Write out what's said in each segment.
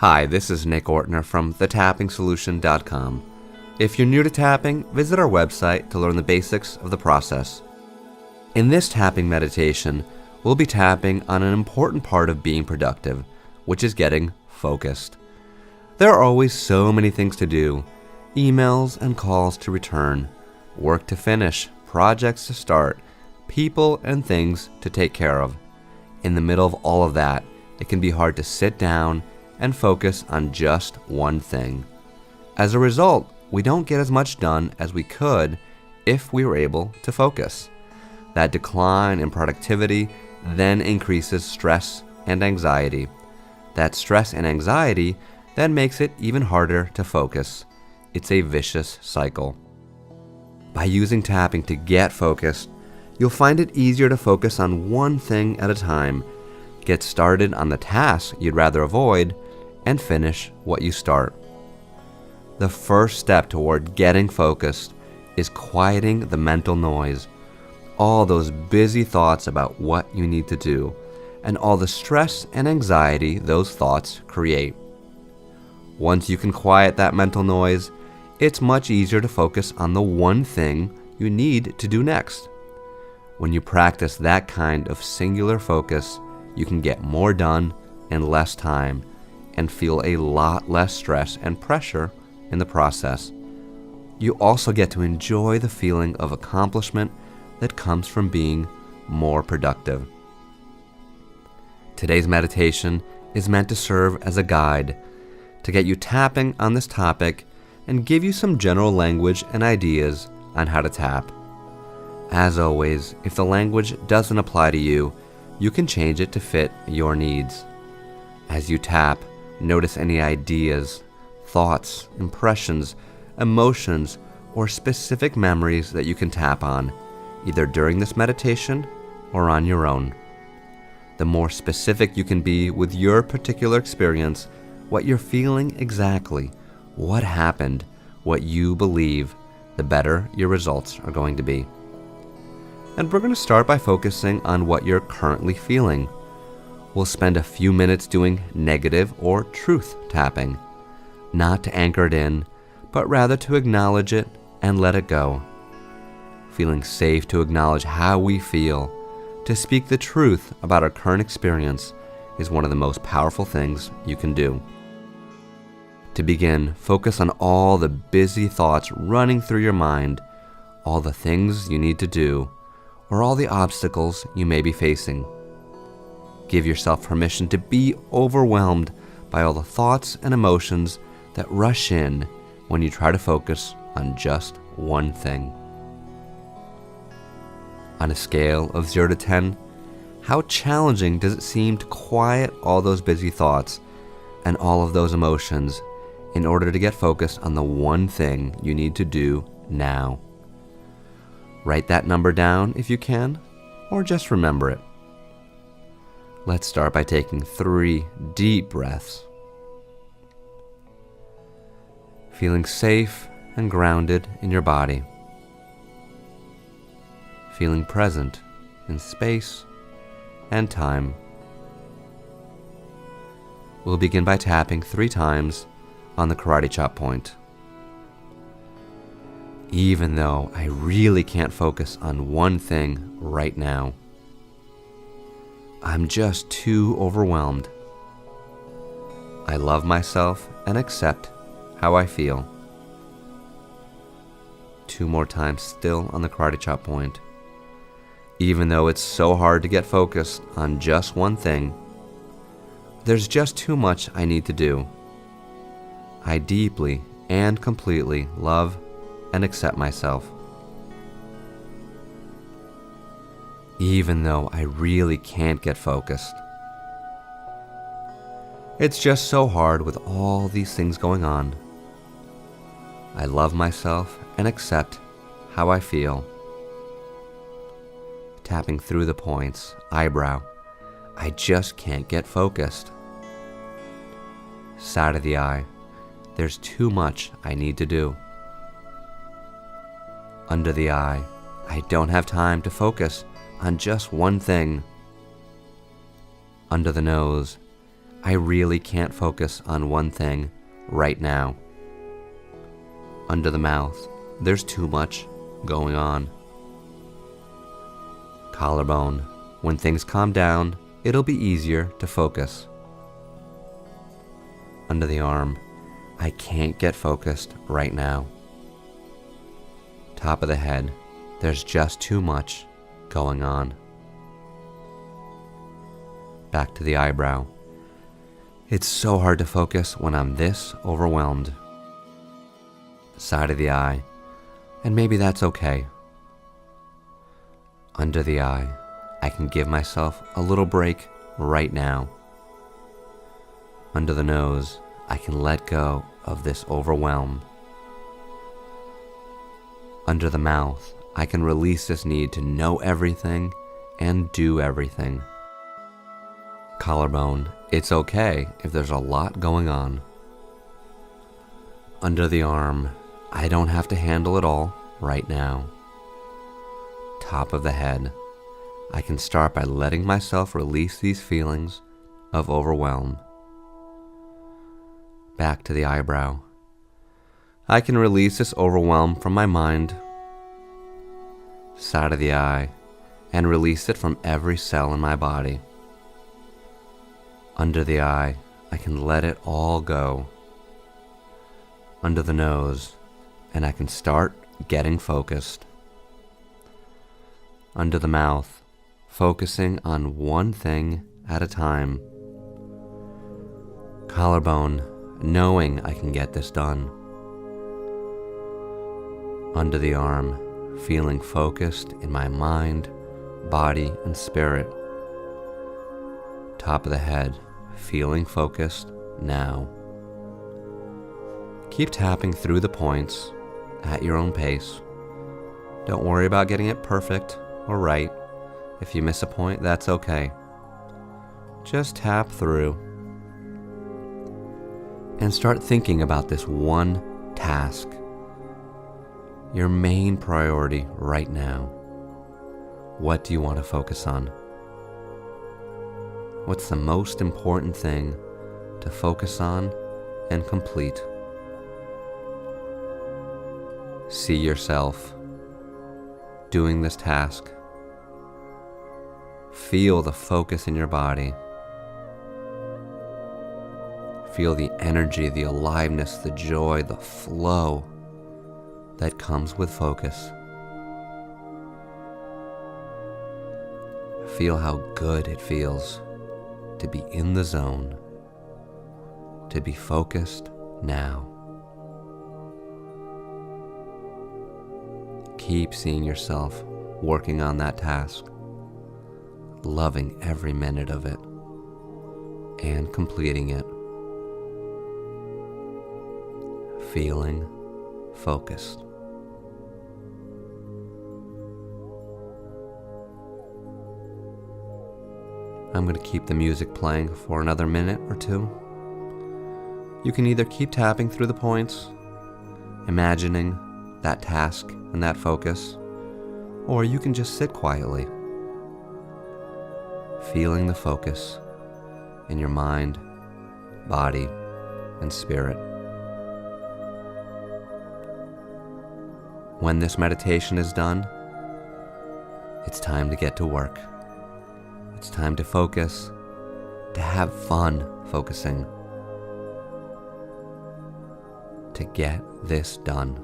Hi, this is Nick Ortner from thetappingsolution.com. If you're new to tapping, visit our website to learn the basics of the process. In this tapping meditation, we'll be tapping on an important part of being productive, which is getting focused. There are always so many things to do, emails and calls to return, work to finish, projects to start, people and things to take care of. In the middle of all of that, it can be hard to sit down and focus on just one thing. As a result, we don't get as much done as we could if we were able to focus. That decline in productivity then increases stress and anxiety. That stress and anxiety then makes it even harder to focus. It's a vicious cycle. By using tapping to get focused, you'll find it easier to focus on one thing at a time, get started on the task you'd rather avoid, and finish what you start. The first step toward getting focused is quieting the mental noise, all those busy thoughts about what you need to do, and all the stress and anxiety those thoughts create. Once you can quiet that mental noise, it's much easier to focus on the one thing you need to do next. When you practice that kind of singular focus, you can get more done in less time and feel a lot less stress and pressure in the process. You also get to enjoy the feeling of accomplishment that comes from being more productive. Today's meditation is meant to serve as a guide to get you tapping on this topic and give you some general language and ideas on how to tap. As always, if the language doesn't apply to you, you can change it to fit your needs. As you tap, notice any ideas, thoughts, impressions, emotions, or specific memories that you can tap on, either during this meditation or on your own. The more specific you can be with your particular experience, what you're feeling exactly, what happened, what you believe, the better your results are going to be. And we're going to start by focusing on what you're currently feeling. We'll spend a few minutes doing negative or truth tapping, not to anchor it in, but rather to acknowledge it and let it go. Feeling safe to acknowledge how we feel, to speak the truth about our current experience, is one of the most powerful things you can do. To begin, focus on all the busy thoughts running through your mind, all the things you need to do, or all the obstacles you may be facing. Give yourself permission to be overwhelmed by all the thoughts and emotions that rush in when you try to focus on just one thing. On a scale of 0 to 10, how challenging does it seem to quiet all those busy thoughts and all of those emotions in order to get focused on the one thing you need to do now? Write that number down if you can, or just remember it. Let's start by taking 3 deep breaths. Feeling safe and grounded in your body. Feeling present in space and time. We'll begin by tapping 3 times on the karate chop point. Even though I really can't focus on one thing right now, I'm just too overwhelmed. I love myself and accept how I feel. 2 more times still on the karate chop point. Even though it's so hard to get focused on just one thing, there's just too much I need to do. I deeply and completely love and accept myself. Even though I really can't get focused. It's just so hard with all these things going on. I love myself and accept how I feel. Tapping through the points, eyebrow. I just can't get focused. Side of the eye. There's too much I need to do. Under the eye. I don't have time to focus on just one thing. Under the nose. I really can't focus on one thing right now. Under the mouth, there's too much going on. Collarbone, when things calm down, it'll be easier to focus. Under the arm, I can't get focused right now. Top of the head, there's just too much going on. Back to the eyebrow. It's so hard to focus when I'm this overwhelmed. Side of the eye, and maybe that's okay. Under the eye, I can give myself a little break right now. Under the nose, I can let go of this overwhelm. Under the mouth, I can release this need to know everything and do everything. Collarbone, it's okay if there's a lot going on. Under the arm, I don't have to handle it all right now. Top of the head, I can start by letting myself release these feelings of overwhelm. Back to the eyebrow. I can release this overwhelm from my mind. Side of the eye, and release it from every cell in my body. Under the eye, I can let it all go. Under the nose, and I can start getting focused. Under the mouth, focusing on one thing at a time. Collarbone, knowing I can get this done. Under the arm, feeling focused in my mind, body, and spirit. Top of the head, feeling focused now. Keep tapping through the points at your own pace. Don't worry about getting it perfect or right. If you miss a point, that's okay. Just tap through and start thinking about this one task, your main priority right now. What do you want to focus on? What's the most important thing to focus on and complete? See yourself doing this task. Feel the focus in your body. Feel the energy, the aliveness, the joy, the flow that comes with focus. Feel how good it feels to be in the zone, to be focused now. Keep seeing yourself working on that task, loving every minute of it, and completing it. Feeling focused. I'm going to keep the music playing for another minute or two. You can either keep tapping through the points, imagining that task and that focus, or you can just sit quietly, feeling the focus in your mind, body, and spirit. When this meditation is done, it's time to get to work. It's time to focus, to have fun focusing, to get this done.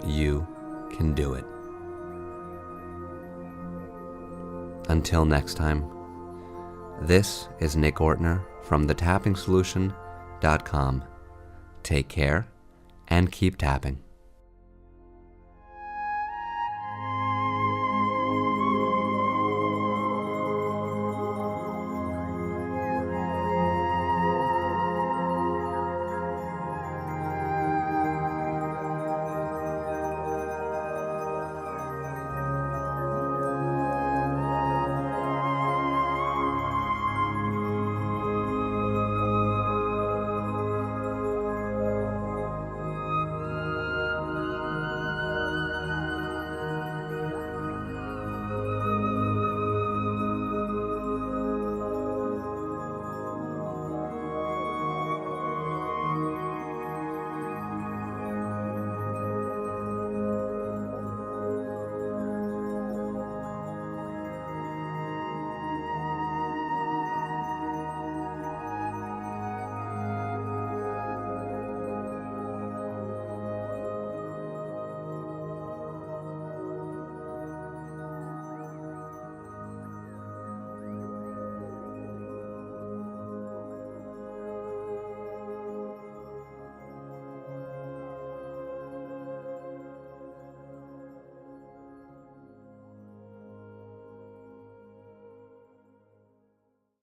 You can do it. Until next time, this is Nick Ortner from thetappingsolution.com. Take care and keep tapping.